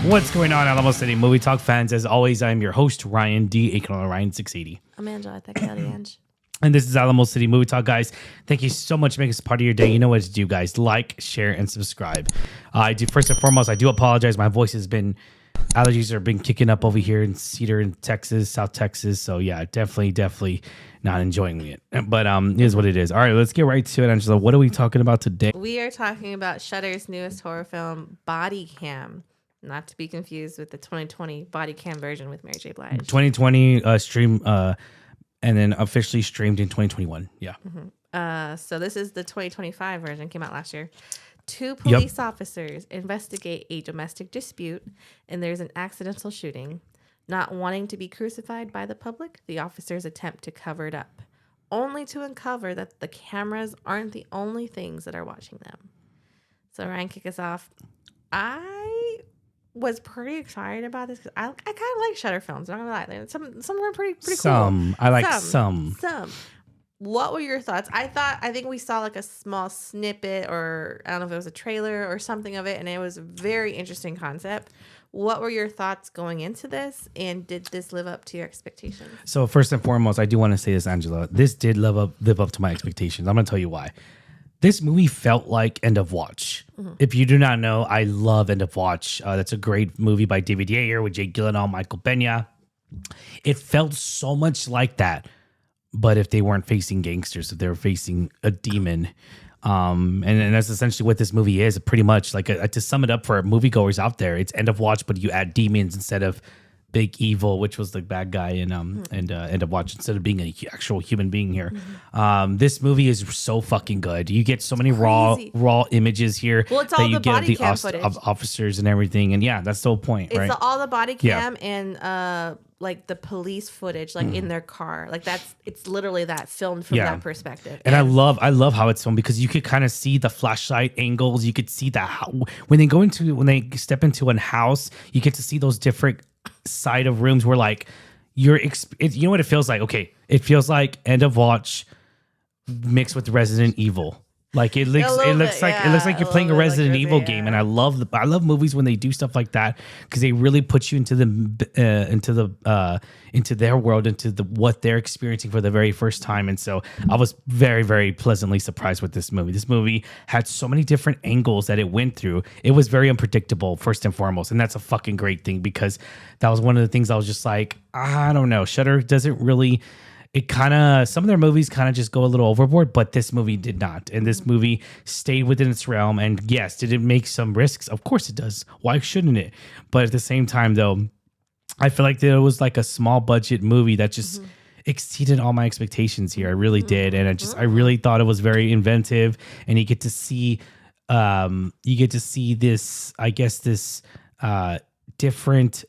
What's going on, Alamo City Movie Talk fans? As always, I'm your host, Ryan D. aka Ryan 680. I'm Angela. Thank you, Ange. And this is Alamo City Movie Talk, guys. Thank you so much for making this part of your day. You know what to do, guys. Like, share, and subscribe. First and foremost, I do apologize. My voice has been, allergies have been kicking up over here in Cedar, in Texas, South Texas. So yeah, definitely not enjoying it. But it is what it is. All right, let's get right to it, Angela. What are we talking about today? We are talking about Shudder's newest horror film, Bodycam. Not to be confused with the 2020 Bodycam version with Mary J. Blige. 2020 stream, and then officially streamed in 2021. Yeah. Mm-hmm. So this is the 2025 version. Came out last year. Two police officers investigate a domestic dispute, and there's an accidental shooting. Not wanting to be crucified by the public, the officers attempt to cover it up, only to uncover that the cameras aren't the only things that are watching them. So Ryan, kick us off. I was pretty excited about this because I kind of like Shudder films. I'm not gonna lie, some of them are pretty cool. I like some. What were your thoughts? I think we saw like a small snippet, or I don't know if it was a trailer or something of it, and it was a very interesting concept. What were your thoughts going into this, and did this live up to your expectations? So first and foremost, I do want to say this, Angela. This did live up to my expectations. I'm going to tell you why. This movie felt like End of Watch. Mm-hmm. If you do not know, I love End of Watch. That's a great movie by David Ayer with Jake Gyllenhaal, Michael Pena. It felt so much like that, but if they weren't facing gangsters, if they were facing a demon. And that's essentially what this movie is. Pretty much, like to sum it up for moviegoers out there, it's End of Watch, but you add demons instead of Big Evil, which was the bad guy in End of Watch, instead of being an actual human being here. Mm-hmm. This movie is so fucking good. You get so many raw images here. Well, it's all that you the get body the cam footage. Officers and everything, and yeah, that's the whole point, right? It's all the body cam and like the police footage, like in their car, like it's literally that filmed from that perspective. And I love how it's filmed because you could kind of see the flashlight angles. You could see that when they step into a house, you get to see those different side of rooms where like you know what it feels like. Okay, it feels like End of Watch mixed with Resident Evil. Like it looks like you're playing a Resident Evil game, and I love movies when they do stuff like that because they really put you into their world, into what they're experiencing for the very first time. And so I was very, very pleasantly surprised with this movie. This movie had so many different angles that it went through. It was very unpredictable, first and foremost, and that's a fucking great thing because that was one of the things I was just like, I don't know, Shudder doesn't really. Some of their movies kind of just go a little overboard, but this movie did not. And this movie stayed within its realm. And yes, did it make some risks? Of course it does. Why shouldn't it? But at the same time, though, I feel like there was like a small budget movie that just exceeded all my expectations here. I really did. And I really thought it was very inventive. And you get to see this, I guess, this different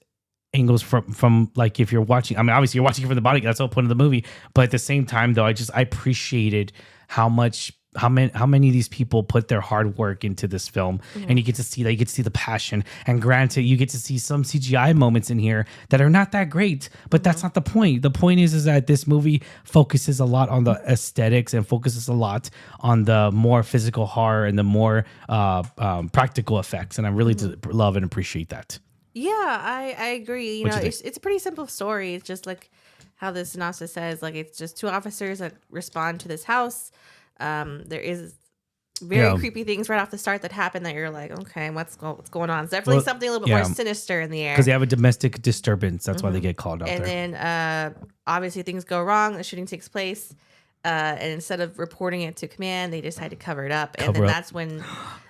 angles from like if you're watching, I mean, obviously you're watching it from the body, that's the whole point of the movie, but at the same time though, I appreciated how many of these people put their hard work into this film. And you get to see that, you get to see the passion, and granted you get to see some CGI moments in here that are not that great, but that's not the point. The point is that this movie focuses a lot on the aesthetics and focuses a lot on the more physical horror and the more practical effects, and I really love and appreciate that. Yeah, I agree. It's a pretty simple story. It's just like how the synopsis says. Like, it's just two officers that respond to this house. There is very creepy things right off the start that happen that you're like, okay, what's going on? It's definitely something a little bit more sinister in the air. Because they have a domestic disturbance. That's why they get called out there. And then obviously things go wrong. The shooting takes place. And instead of reporting it to command, they decide to cover it up. That's when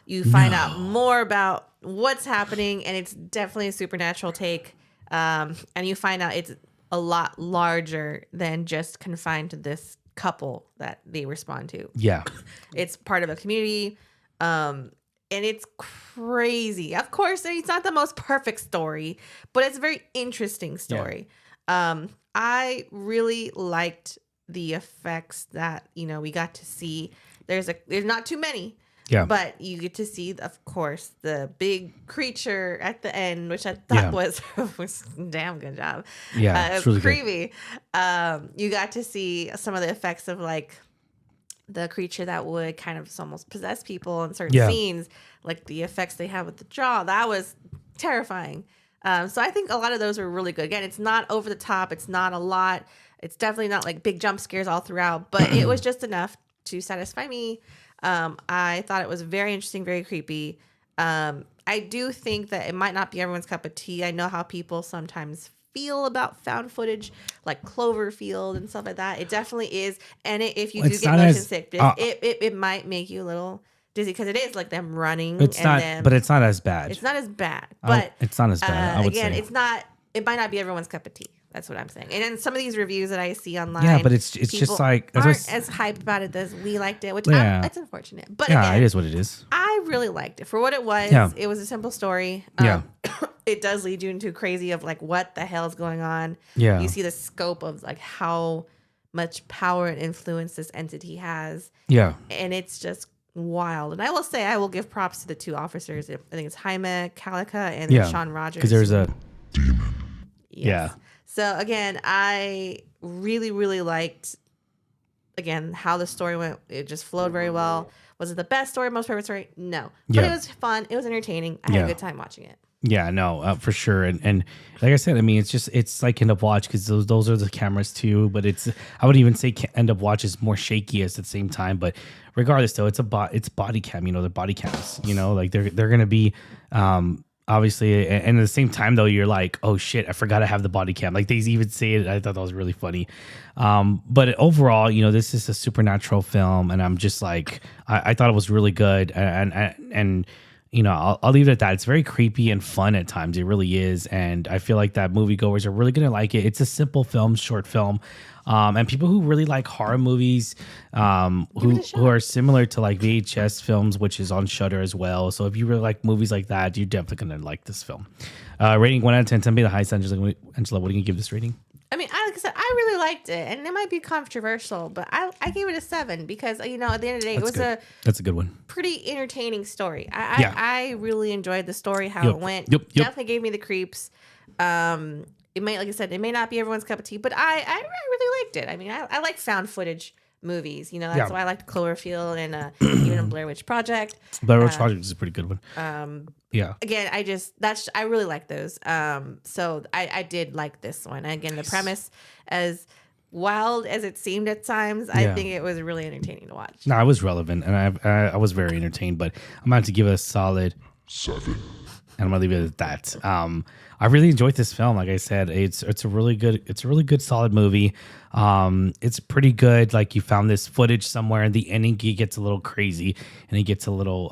you find out more about what's happening, and it's definitely a supernatural take. And you find out it's a lot larger than just confined to this couple that they respond to. Yeah. It's part of a community. And it's crazy. Of course, it's not the most perfect story, but it's a very interesting story. I really liked the effects that we got to see. There's not too many, but you get to see, of course, the big creature at the end, which I thought was a damn good job. It's really creepy. You got to see some of the effects of like the creature that would kind of almost possess people in certain scenes, like the effects they have with the jaw. That was terrifying. So I think a lot of those are really good. Again, it's not over the top. It's not a lot. It's definitely not like big jump scares all throughout, but it was just enough to satisfy me. I thought it was very interesting, very creepy. I do think that it might not be everyone's cup of tea. I know how people sometimes feel about found footage, like Cloverfield and stuff like that. It definitely is. And if you do get motion sickness, it might make you a little dizzy because it is like them running. But it's not as bad. It's not as bad. But it's not as bad. I would again, say. it might not be everyone's cup of tea. That's what I'm saying. And then some of these reviews that I see online, yeah, but it's just like aren't as hyped about it as we liked it, which it's unfortunate. But again, it is what it is. I really liked it for what it was. Yeah. It was a simple story. It does lead you into crazy of like what the hell is going on. Yeah, you see the scope of like how much power and influence this entity has. Yeah, and it's just wild. And I will say, I will give props to the two officers. I think it's Jaime Calica and Sean Rogers. Because there's a demon. Yes. Yeah. So again, I really, really liked, again, how the story went. It just flowed very well. Was it the best story, most favorite story? No. But it was fun. It was entertaining. I had a good time watching it. Yeah, no, for sure. And like I said, I mean, it's like End of Watch because those are the cameras too. But I would even say End of Watch is more shaky at the same time. But regardless, though, it's Bodycam. You know, they're Bodycams. You know, like they're gonna be. Obviously, and at the same time, though, you're like, oh shit, I forgot I have the body cam. Like they even say it. I thought that was really funny. But overall, you know, this is a supernatural film, and I'm just like, I thought it was really good, and you know, I'll leave it at that. It's very creepy and fun at times. It really is, and I feel like that moviegoers are really gonna like it. It's a simple film, short film. And people who really like horror movies, who are similar to like VHS films, which is on Shudder as well. So if you really like movies like that, you're definitely gonna like this film. Rating 1 out of 10. Tell me the highest. Angela, what are you gonna give this rating? I mean, like I said, I really liked it, and it might be controversial, but I gave it a 7 because, you know, at the end of the day, that's a good one. Pretty entertaining story. I really enjoyed the story, how it went. Definitely gave me the creeps. It may, like I said, it may not be everyone's cup of tea, but I really liked it. I mean, I like found footage movies. You know, that's why I liked Cloverfield and even a Blair Witch Project. Blair Witch Project is a pretty good one. Again, I really like those. So I did like this one. And again, the premise, as wild as it seemed at times, I think it was really entertaining to watch. No, it was relevant, and I was very entertained. But I'm going to give it a solid 7. And I'm gonna leave it at that. I really enjoyed this film. Like I said, it's a really good solid movie. It's pretty good. Like you found this footage somewhere, and the ending he gets a little crazy, and he gets a little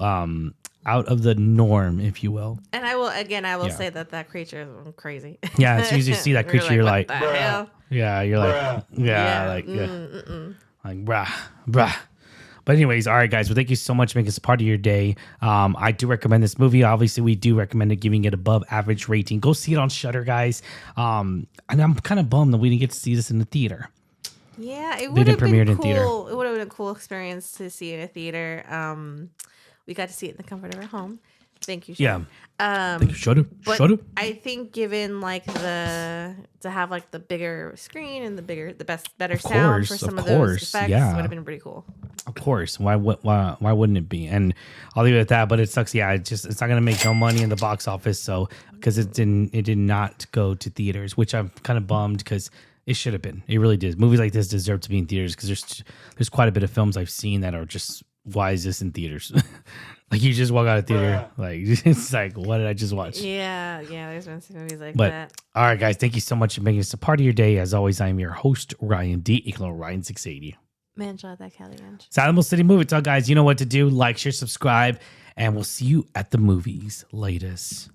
out of the norm, if you will. And I will say that creature is crazy. Yeah, as soon as you see that creature, you're like, what the hell? Yeah, you're like, like bruh. But anyways, all right, guys. Well, thank you so much for making this a part of your day. I do recommend this movie. Obviously, we do recommend it, giving it above average rating. Go see it on Shudder, guys. And I'm kind of bummed that we didn't get to see this in the theater. Yeah, it would have been cool. It would have been a cool experience to see it in a theater. We got to see it in the comfort of our home. Thank you, Shudder. Yeah. Thank you, Shudder. Shudder. I think given like to have like the bigger screen and better sound for some of those effects would have been pretty cool. Of course. Why wouldn't it be? And I'll leave it at that. But it sucks. Yeah, it's not gonna make no money in the box office. So because it did not go to theaters, which I'm kind of bummed because it should have been. It really did. Movies like this deserve to be in theaters because there's quite a bit of films I've seen that are just, why is this in theaters? Like you just walk out of theater, like it's like, what did I just watch? Yeah, there's been some movies like that. All right, guys, thank you so much for making this a part of your day. As always, I am your host, Ryan D. Ryan680. Man, shot that Cali. Alamo City Movie Talk, guys. You know what to do. Like, share, subscribe, and we'll see you at the movies. Latest.